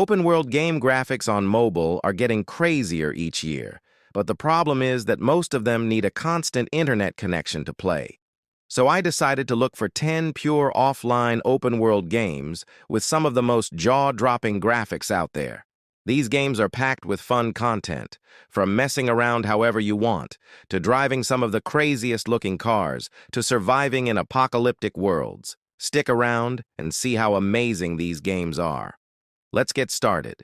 Open-world game graphics on mobile are getting crazier each year, but the problem is that most of them need a constant internet connection to play. So I decided to look for 10 pure offline open-world games with some of the most jaw-dropping graphics out there. These games are packed with fun content, from messing around however you want, to driving some of the craziest-looking cars, to surviving in apocalyptic worlds. Stick around and see how amazing these games are. Let's get started.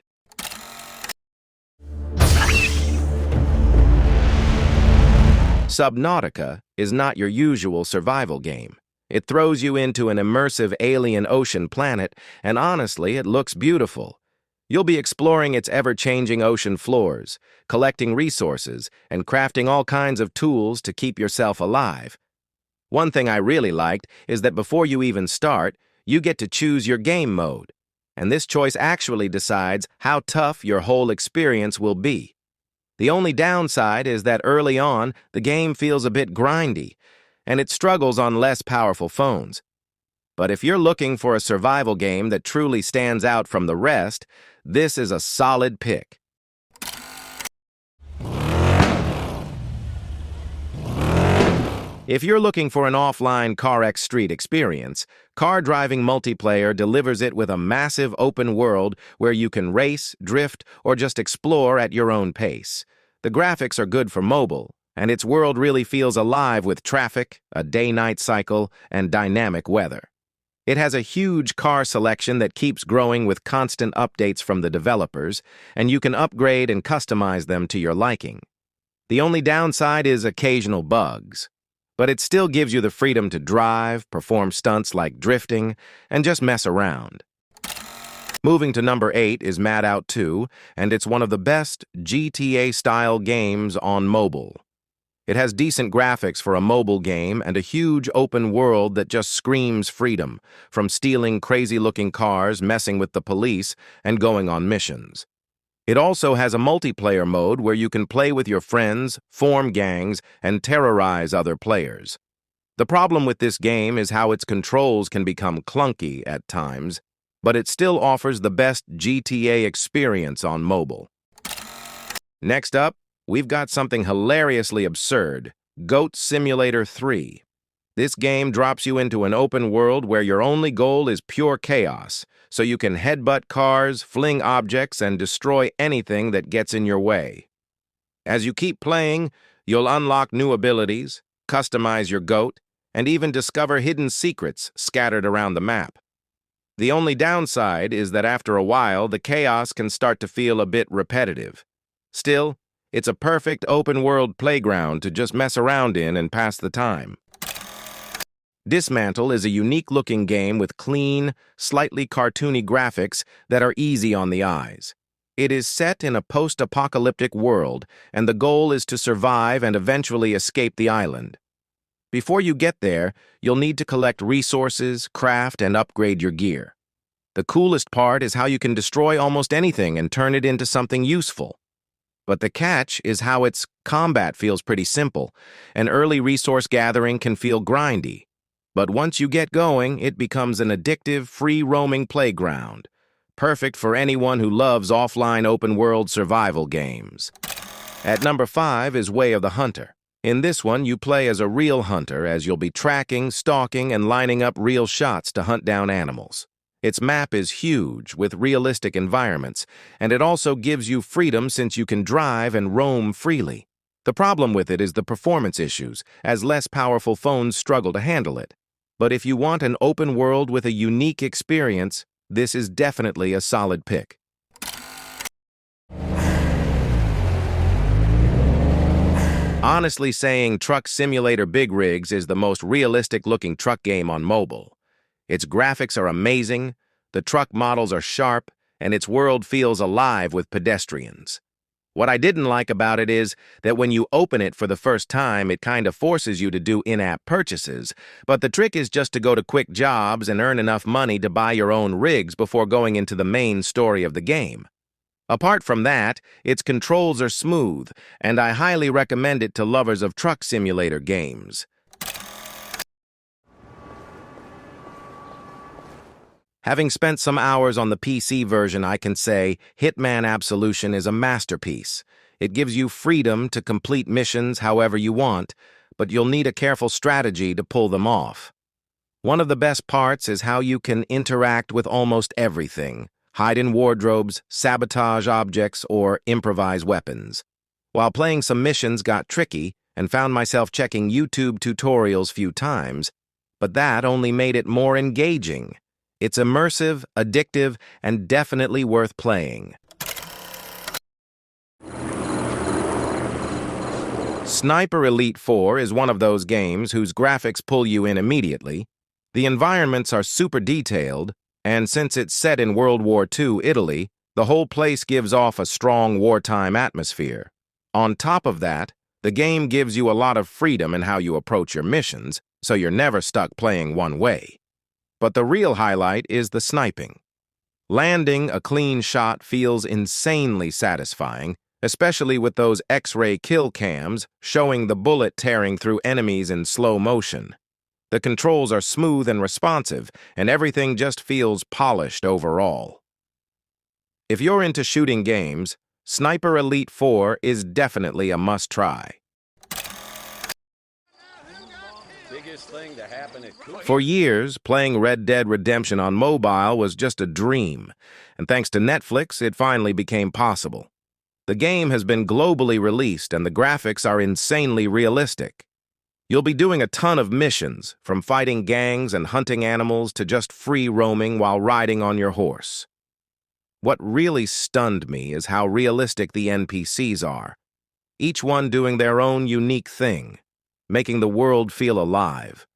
Subnautica is not your usual survival game. It throws you into an immersive alien ocean planet, and honestly, it looks beautiful. You'll be exploring its ever-changing ocean floors, collecting resources, and crafting all kinds of tools to keep yourself alive. One thing I really liked is that before you even start, you get to choose your game mode, and this choice actually decides how tough your whole experience will be. The only downside is that early on, the game feels a bit grindy, and it struggles on less powerful phones. But if you're looking for a survival game that truly stands out from the rest, this is a solid pick. If you're looking for an offline CarX Street experience, car driving multiplayer delivers it with a massive open world where you can race, drift, or just explore at your own pace. The graphics are good for mobile, and its world really feels alive with traffic, a day-night cycle, and dynamic weather. It has a huge car selection that keeps growing with constant updates from the developers, and you can upgrade and customize them to your liking. The only downside is occasional bugs, but it still gives you the freedom to drive, perform stunts like drifting, and just mess around. Moving to number 8 is MadOut 2, and it's one of the best GTA-style games on mobile. It has decent graphics for a mobile game and a huge open world that just screams freedom, from stealing crazy-looking cars, messing with the police, and going on missions. It also has a multiplayer mode where you can play with your friends, form gangs, and terrorize other players. The problem with this game is how its controls can become clunky at times, but it still offers the best GTA experience on mobile. Next up, we've got something hilariously absurd, Goat Simulator 3. This game drops you into an open world where your only goal is pure chaos, so you can headbutt cars, fling objects, and destroy anything that gets in your way. As you keep playing, you'll unlock new abilities, customize your goat, and even discover hidden secrets scattered around the map. The only downside is that after a while, the chaos can start to feel a bit repetitive. Still, it's a perfect open-world playground to just mess around in and pass the time. Dysmantle is a unique-looking game with clean, slightly cartoony graphics that are easy on the eyes. It is set in a post-apocalyptic world, and the goal is to survive and eventually escape the island. Before you get there, you'll need to collect resources, craft, and upgrade your gear. The coolest part is how you can destroy almost anything and turn it into something useful. But the catch is how its combat feels pretty simple, and early resource gathering can feel grindy. But once you get going, it becomes an addictive, free-roaming playground, perfect for anyone who loves offline open-world survival games. At number 5 is Way of the Hunter. In this one, you play as a real hunter as you'll be tracking, stalking, and lining up real shots to hunt down animals. Its map is huge, with realistic environments, and it also gives you freedom since you can drive and roam freely. The problem with it is the performance issues, as less powerful phones struggle to handle it. But if you want an open world with a unique experience, this is definitely a solid pick. Honestly saying Truck Simulator Big Rigs is the most realistic-looking truck game on mobile. Its graphics are amazing, the truck models are sharp, and its world feels alive with pedestrians. What I didn't like about it is that when you open it for the first time, it kind of forces you to do in-app purchases, but the trick is just to go to quick jobs and earn enough money to buy your own rigs before going into the main story of the game. Apart from that, its controls are smooth, and I highly recommend it to lovers of truck simulator games. Having spent some hours on the PC version, I can say Hitman Absolution is a masterpiece. It gives you freedom to complete missions however you want, but you'll need a careful strategy to pull them off. One of the best parts is how you can interact with almost everything, hide in wardrobes, sabotage objects, or improvise weapons. While playing, some missions got tricky and found myself checking YouTube tutorials few times, but that only made it more engaging. It's immersive, addictive, and definitely worth playing. Sniper Elite 4 is one of those games whose graphics pull you in immediately. The environments are super detailed, and since it's set in World War II Italy, the whole place gives off a strong wartime atmosphere. On top of that, the game gives you a lot of freedom in how you approach your missions, so you're never stuck playing one way. But the real highlight is the sniping. Landing a clean shot feels insanely satisfying, especially with those X-ray kill cams showing the bullet tearing through enemies in slow motion. The controls are smooth and responsive, and everything just feels polished overall. If you're into shooting games, Sniper Elite 4 is definitely a must-try. For years, playing Red Dead Redemption on mobile was just a dream, and thanks to Netflix, it finally became possible. The game has been globally released, and the graphics are insanely realistic. You'll be doing a ton of missions, from fighting gangs and hunting animals to just free roaming while riding on your horse. What really stunned me is how realistic the NPCs are, each one doing their own unique thing, making the world feel alive.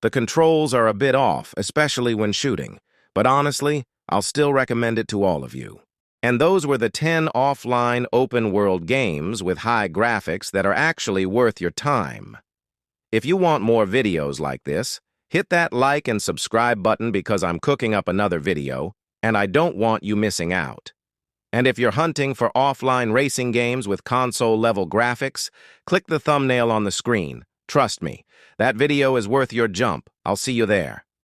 The controls are a bit off, especially when shooting, but honestly, I'll still recommend it to all of you. And those were the 10 offline open-world games with high graphics that are actually worth your time. If you want more videos like this, hit that like and subscribe button because I'm cooking up another video, and I don't want you missing out. And if you're hunting for offline racing games with console-level graphics, click the thumbnail on the screen. Trust me, that video is worth your jump. I'll see you there.